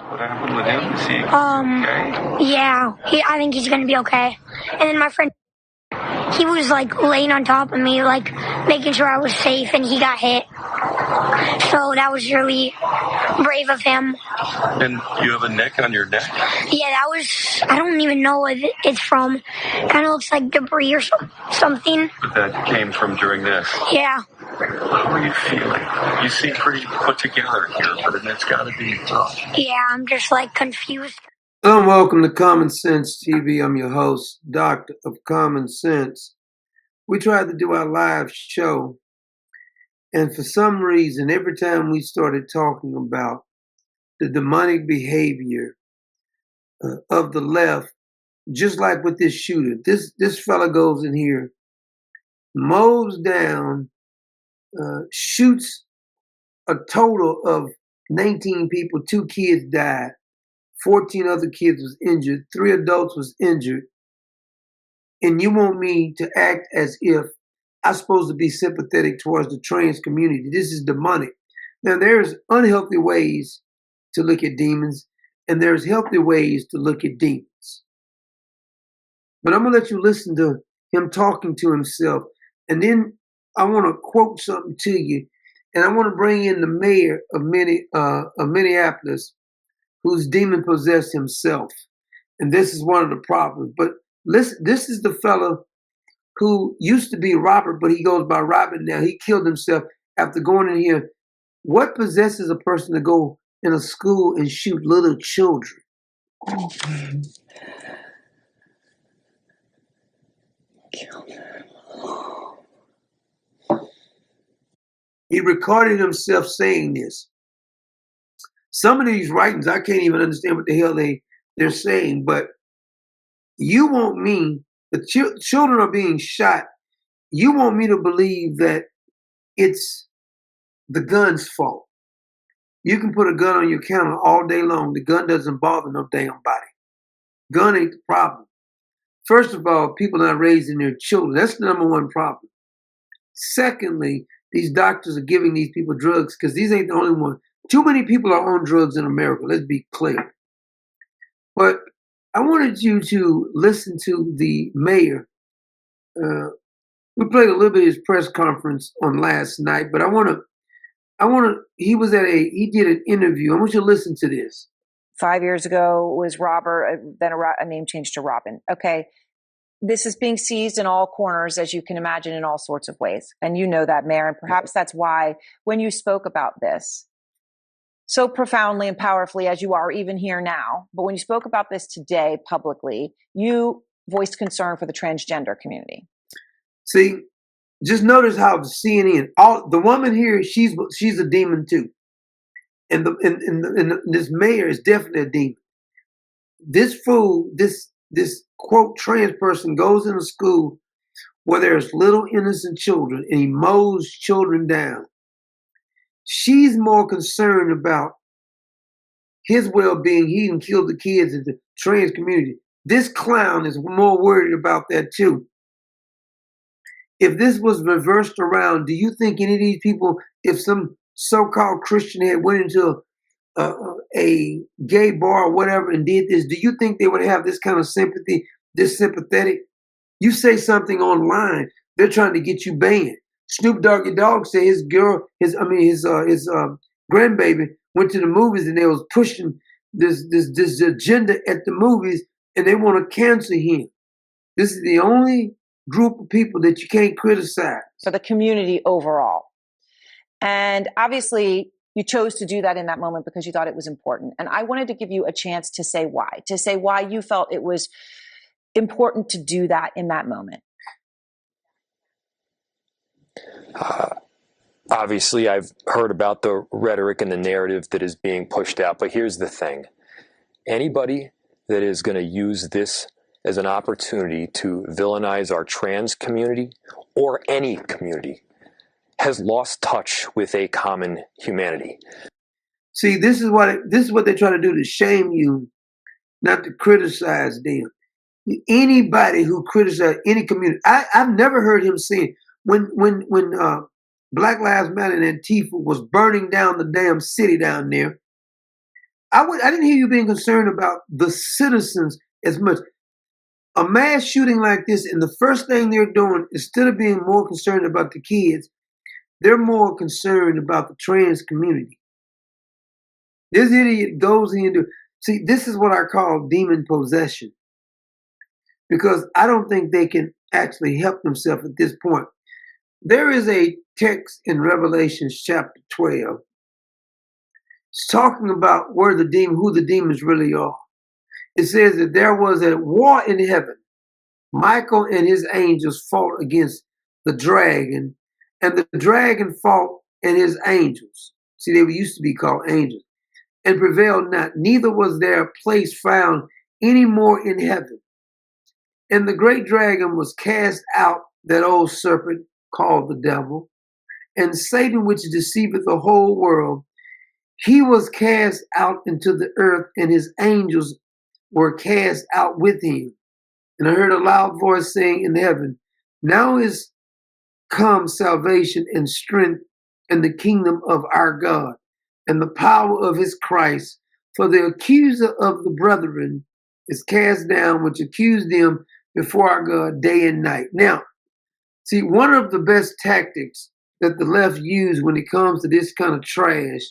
What happened with him? Is he okay? Yeah, I think he's gonna be okay. And then my friend, he was like laying on top of me, like making sure I was safe, and he got hit. So that was really brave of him. And you have a neck on your neck? Yeah, that was, I don't even know what it's from. Kind of looks like debris or something. But that came from during this? Yeah. How are you feeling? You seem pretty put together here, but it's got to be tough. Yeah, I'm just like confused. Hello and welcome to Common Sense TV. I'm your host, Doctor of Common Sense. We tried to do our live show, and for some reason, every time we started talking about the demonic behavior of the left, just like with this shooter, this fella goes in here, mows down, shoots a total of 19 people, 2 kids died. 14 other kids was injured, 3 adults was injured. And you want me to act as if I'm supposed to be sympathetic towards the trans community. This is demonic. Now, there's unhealthy ways to look at demons, and there's healthy ways to look at demons. But I'm going to let you listen to him talking to himself. And then I want to quote something to you. And I want to bring in the mayor of Minneapolis, who's demon possessed himself. And this is one of the problems. But listen, this is the fellow who used to be Robert, but he goes by Robert now. He killed himself after going in here. What possesses a person to go in a school and shoot little children? He recorded himself saying this. Some of these writings, I can't even understand what the hell they're saying, but you want me, the children are being shot, you want me to believe that it's the gun's fault. You can put a gun on your counter all day long. The gun doesn't bother no damn body. Gun ain't the problem. First of all, people not raising their children. That's the number one problem. Secondly, these doctors are giving these people drugs because these ain't the only one. Too many people are on drugs in America. Let's be clear. But I wanted you to listen to the mayor. We played a little bit of his press conference on last night, but he did an interview. I want you to listen to this. 5 years ago was Robert, then a name change to Robin. Okay. This is being seized in all corners, as you can imagine, in all sorts of ways. And you know that, Mayor. And perhaps that's why when you spoke about this so profoundly and powerfully as you are even here now, but when you spoke about this today publicly, you voiced concern for the transgender community. See, just notice how the CNN, the woman here, she's a demon too. And this mayor is definitely a demon. This fool, this quote trans person goes into school where there's little innocent children and he mows children down. She's more concerned about his well-being. He didn't kill the kids in the trans community. This clown is more worried about that too. If this was reversed around, do you think any of these people, if some so-called Christian had went into a gay bar or whatever and did this, do you think they would have this kind of sympathy, this sympathetic? You say something online, they're trying to get you banned. Snoop Doggy Dogg said his grandbaby went to the movies and they was pushing this agenda at the movies and they want to cancel him. This is the only group of people that you can't criticize. For the community overall. And obviously, you chose to do that in that moment because you thought it was important. And I wanted to give you a chance to say why you felt it was important to do that in that moment. Obviously, I've heard about the rhetoric and the narrative that is being pushed out. But here's the thing. Anybody that is going to use this as an opportunity to villainize our trans community or any community has lost touch with a common humanity. See, this is what they try to do to shame you, not to criticize them. Anybody who criticizes any community, I've never heard him say when Black Lives Matter and Antifa was burning down the damn city down there. I didn't hear you being concerned about the citizens as much. A mass shooting like this, and the first thing they're doing, instead of being more concerned about the kids, they're more concerned about the trans community. This idiot goes into, see, this is what I call demon possession, because I don't think they can actually help themselves at this point. There is a text in Revelation chapter 12. It's talking about who the demons really are. It says that there was a war in heaven. Michael and his angels fought against the dragon, and the dragon fought and his angels. See, they used to be called angels, and prevailed not. Neither was there a place found any more in heaven. And the great dragon was cast out, that old serpent called the devil, and Satan, which deceiveth the whole world. He was cast out into the earth, and his angels were cast out with him. And I heard a loud voice saying in heaven, now is come salvation and strength and the kingdom of our God and the power of his Christ. For the accuser of the brethren is cast down, which accused them before our God day and night. Now, see, one of the best tactics that the left use when it comes to this kind of trash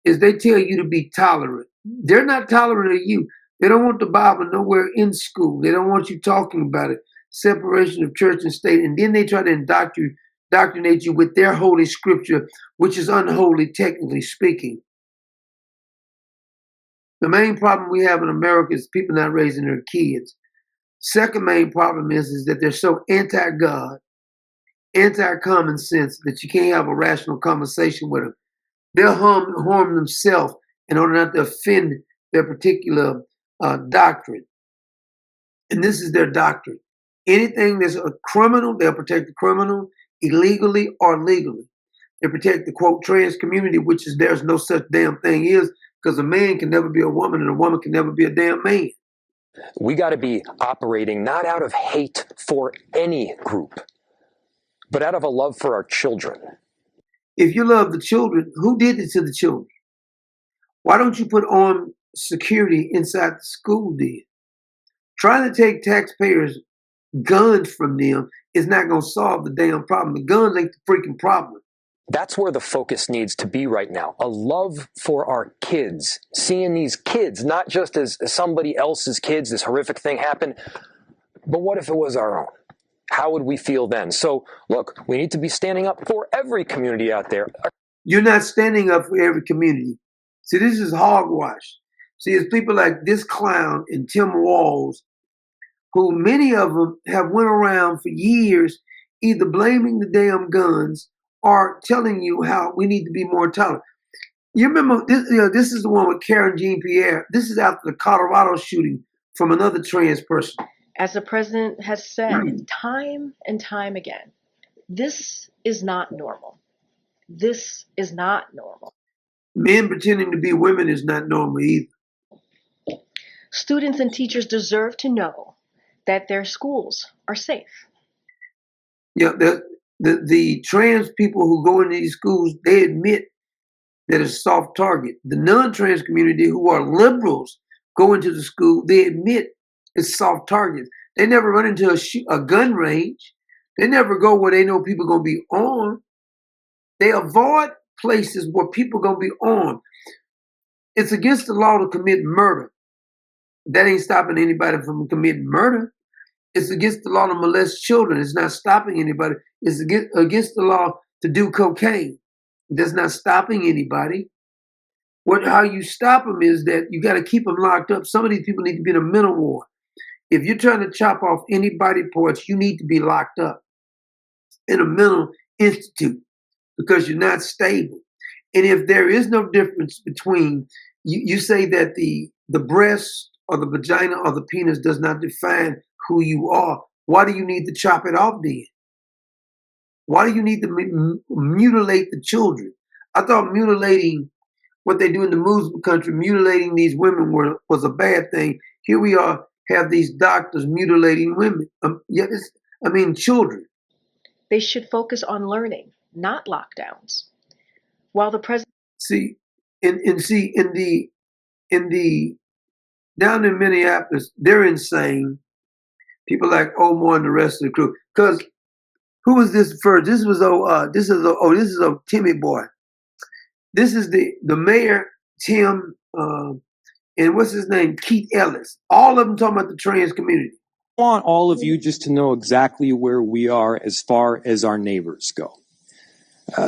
is they tell you to be tolerant. They're not tolerant of you. They don't want the Bible nowhere in school. They don't want you talking about it. Separation of church and state. And then they try to indoctrinate you with their holy scripture, which is unholy, technically speaking. The main problem we have in America is people not raising their kids. Second main problem is that they're so anti-God, anti-common sense that you can't have a rational conversation with them. They'll harm themselves in order not to offend their particular doctrine. And this is their doctrine. Anything that's a criminal, they'll protect the criminal, illegally or legally. They protect the, quote, trans community, which is there's no such damn thing is, because a man can never be a woman and a woman can never be a damn man. We got to be operating not out of hate for any group, but out of a love for our children. If you love the children, who did it to the children? Why don't you put armed security inside the school then? Trying to take taxpayers' guns from them is not going to solve the damn problem. The guns ain't the freaking problem. That's where the focus needs to be right now. A love for our kids. Seeing these kids, not just as somebody else's kids, this horrific thing happened, but what if it was our own? How would we feel then? So, look, we need to be standing up for every community out there. You're not standing up for every community. See, this is hogwash. See, it's people like this clown and Tim Walls, who many of them have went around for years either blaming the damn guns or telling you how we need to be more tolerant. You remember, this is the one with Karen Jean-Pierre. This is after the Colorado shooting from another trans person. As the president has said time and time again, this is not normal. This is not normal. Men pretending to be women is not normal either. Students and teachers deserve to know that their schools are safe. Yeah, the trans people who go into these schools, they admit that it's a soft target. The non-trans community who are liberals go into the school, they admit it's soft targets. They never run into a gun range. They never go where they know people are going to be armed. They avoid places where people are going to be armed. It's against the law to commit murder. That ain't stopping anybody from committing murder. It's against the law to molest children. It's not stopping anybody. It's against the law to do cocaine. That's not stopping anybody. How you stop them is that you got to keep them locked up. Some of these people need to be in a mental ward. If you're trying to chop off any body parts, you need to be locked up in a mental institute because you're not stable. And if there is no difference between, you say that the breast or the vagina or the penis does not define who you are, why do you need to chop it off then? Why do you need to mutilate the children? I thought mutilating what they do in the Muslim country, mutilating these women was a bad thing. Here we are, have these doctors mutilating women. Children. They should focus on learning, not lockdowns. While the president in the in the down in Minneapolis, they're insane. People like Omar and the rest of the crew. Because who was this first? This is Timmy boy. This is the mayor, Tim, and what's his name? Keith Ellis. All of them talking about the trans community. I want all of you just to know exactly where we are as far as our neighbors go.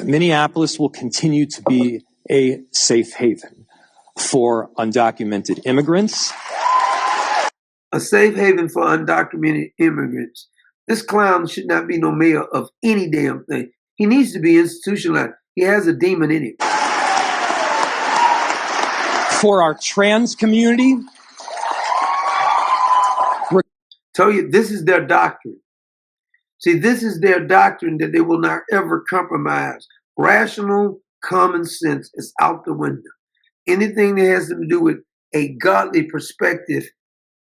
Minneapolis will continue to be a safe haven for undocumented immigrants. A safe haven for undocumented immigrants. This clown should not be no mayor of any damn thing. He needs to be institutionalized. He has a demon in him. For our trans community. Tell you, this is their doctrine. See, this is their doctrine that they will not ever compromise. Rational common sense is out the window. Anything that has to do with a godly perspective,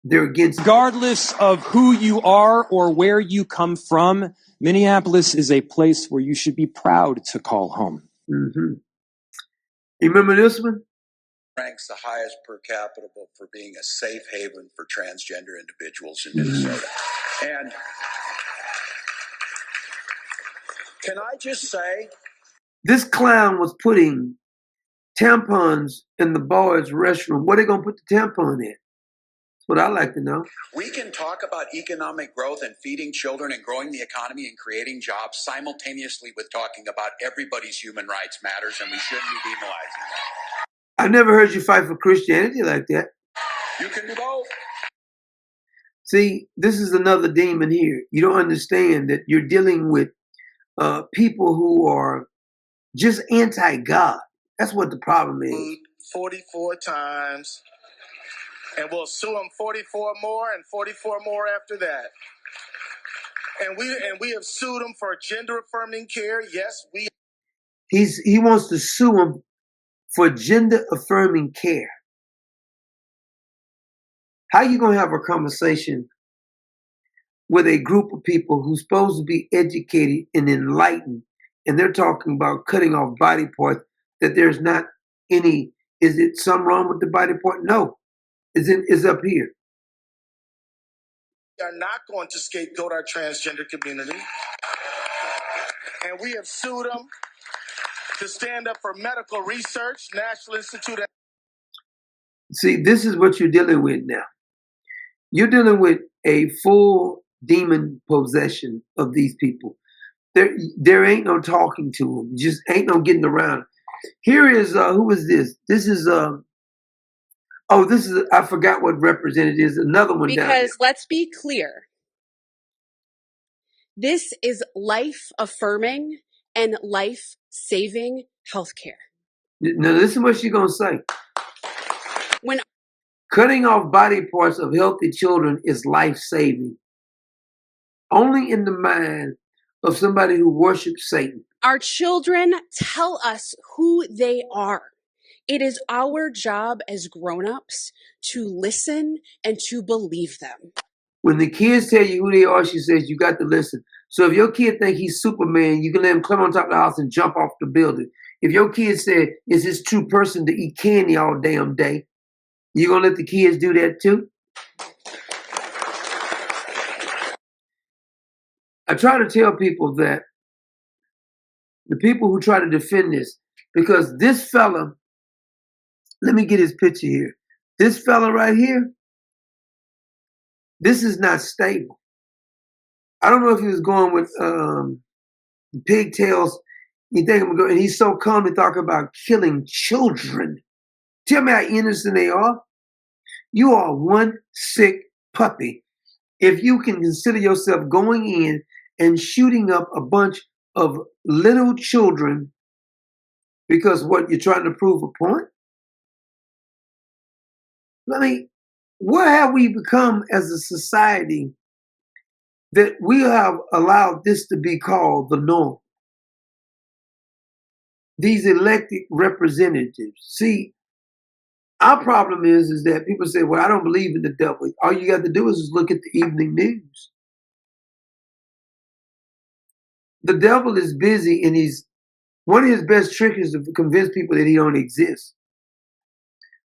they're against. Regardless of who you are or where you come from, Minneapolis is a place where you should be proud to call home. Mm-hmm. You remember this one? Ranks the highest per capita for being a safe haven for transgender individuals in Minnesota. And can I just say, this clown was putting tampons in the boys' restroom. What are they going to put the tampon in? That's what I like to know. We can talk about economic growth and feeding children and growing the economy and creating jobs simultaneously with talking about everybody's human rights matters, and we shouldn't be demonizing that. I never heard you fight for Christianity like that. You can do both. See, this is another demon here. You don't understand that you're dealing with people who are just anti-God. That's what the problem is. 44 times, and we'll sue them 44 more and 44 more after that. And we have sued them for gender-affirming care. Yes, He wants to sue them for gender-affirming care. How are you going to have a conversation with a group of people who's supposed to be educated and enlightened, and they're talking about cutting off body parts, that there's not any, is it something wrong with the body part? No, it's up here. We are not going to scapegoat our transgender community. And we have sued them to stand up for medical research, National Institute. See, this is what you're dealing with now. You're dealing with a full demon possession of these people. There ain't no talking to them. Just ain't no getting around. Here is, who is this? This is, I forgot what representative is. Another one down there. Because let's be clear. This is life-affirming and life-saving healthcare. Now, listen what she's going to say. When cutting off body parts of healthy children is life-saving. Only in the mind of somebody who worships Satan. our children tell us who they are, it is our job as grown-ups to listen and to believe them. When the kids tell you who they are, she says, you got to listen. So if your kid think he's Superman, you can let him climb on top of the house and jump off the building. If your kid said, is this true person to eat candy all damn day, you gonna let the kids do that too? I try to tell people that the people who try to defend this, because this fella, let me get his picture here. This fella right here, this is not stable. I don't know if he was going with pigtails. You think I'm going, and he's so calmly talking about killing children. Tell me how innocent they are. You are one sick puppy. If you can consider yourself going in and shooting up a bunch of little children because what, you're trying to prove a point? I mean, what have we become as a society that we have allowed this to be called the norm? These elected representatives. See, our problem is that people say, well, I don't believe in the devil. All you got to do is look at the evening news. The devil is busy, and one of his best tricks is to convince people that he don't exist.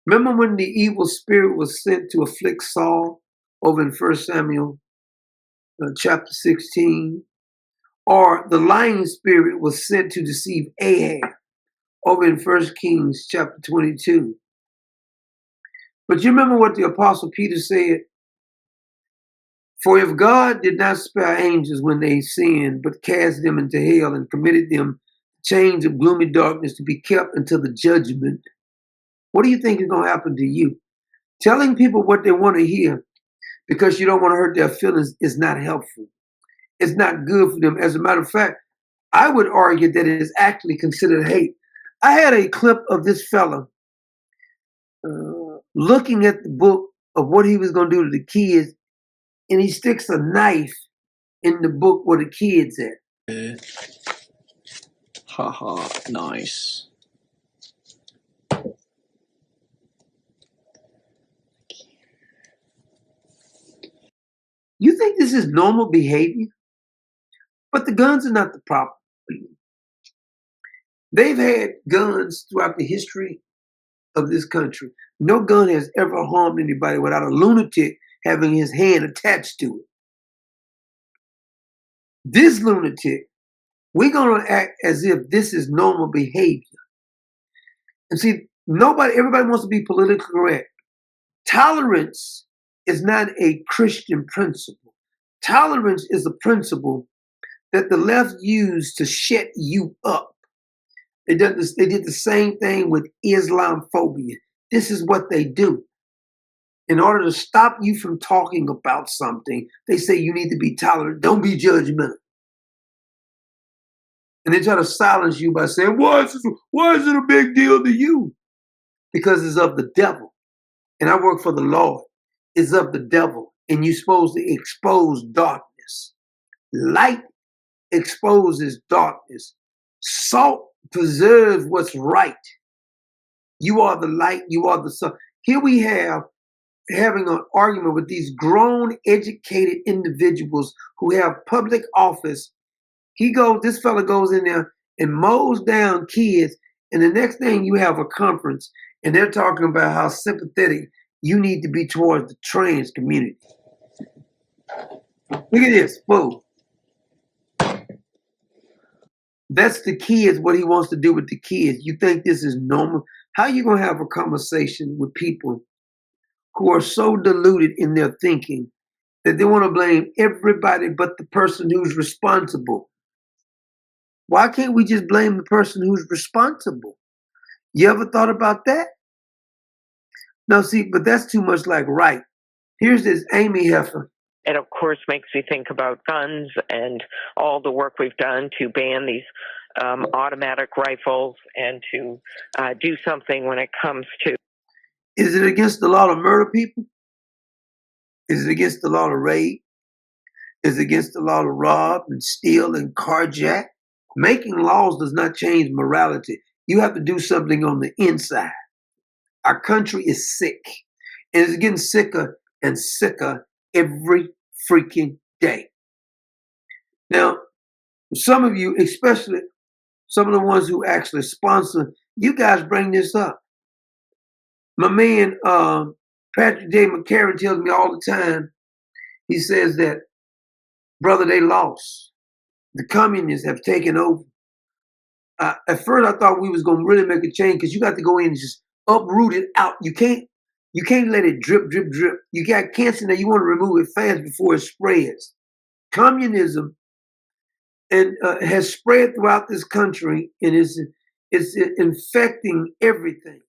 Remember when the evil spirit was sent to afflict Saul over in 1 Samuel chapter 16? Or the lying spirit was sent to deceive Ahab over in 1 Kings chapter 22. But you remember what the Apostle Peter said? For if God did not spare angels when they sinned, but cast them into hell and committed them chains of gloomy darkness to be kept until the judgment, what do you think is going to happen to you? Telling people what they want to hear because you don't want to hurt their feelings is not helpful. It's not good for them. As a matter of fact, I would argue that it is actually considered hate. I had a clip of this fella looking at the book of what he was going to do to the kids, and he sticks a knife in the book where the kids at. Haha, nice. You think this is normal behavior? But the guns are not the problem. They've had guns throughout the history of this country. No gun has ever harmed anybody without a lunatic having his hand attached to it. This lunatic, we're going to act as if this is normal behavior. And see, everybody wants to be politically correct. Tolerance is not a Christian principle. Tolerance is a principle that the left used to shut you up. They did the same thing with Islamophobia. This is what they do. In order to stop you from talking about something, they say you need to be tolerant. Don't be judgmental. And they try to silence you by saying, why is it a big deal to you? Because it's of the devil. And I work for the Lord. It's of the devil. And you're supposed to expose darkness. Light exposes darkness. Salt preserves what's right. You are the light. You are the sun. Here we have having an argument with these grown, educated individuals who have public office. This fella goes in there and mows down kids, and the next thing you have a conference, and they're talking about how sympathetic you need to be towards the trans community. Look at this, fool. That's the kids, what he wants to do with the kids. You think this is normal? How are you going to have a conversation with people who are so deluded in their thinking that they want to blame everybody but the person who's responsible? Why can't we just blame the person who's responsible? You ever thought about that? No, see, but that's too much like right. Here's this Amy Heifer. It, of course, makes me think about guns and all the work we've done to ban these automatic rifles and to do something when it comes to. Is it against the law to murder people? Is it against the law to rape? Is it against the law to rob and steal and carjack? Making laws does not change morality. You have to do something on the inside. Our country is sick, and it's getting sicker and sicker every freaking day. Now, some of you, especially some of the ones who actually sponsor, you guys bring this up. My man, Patrick J. McCarron tells me all the time, he says that, brother, they lost. The communists have taken over. At first, I thought we was going to really make a change because you got to go in and just uproot it out. You can't let it drip, drip, drip. You got cancer now. You want to remove it fast before it spreads. Communism has spread throughout this country and is infecting everything.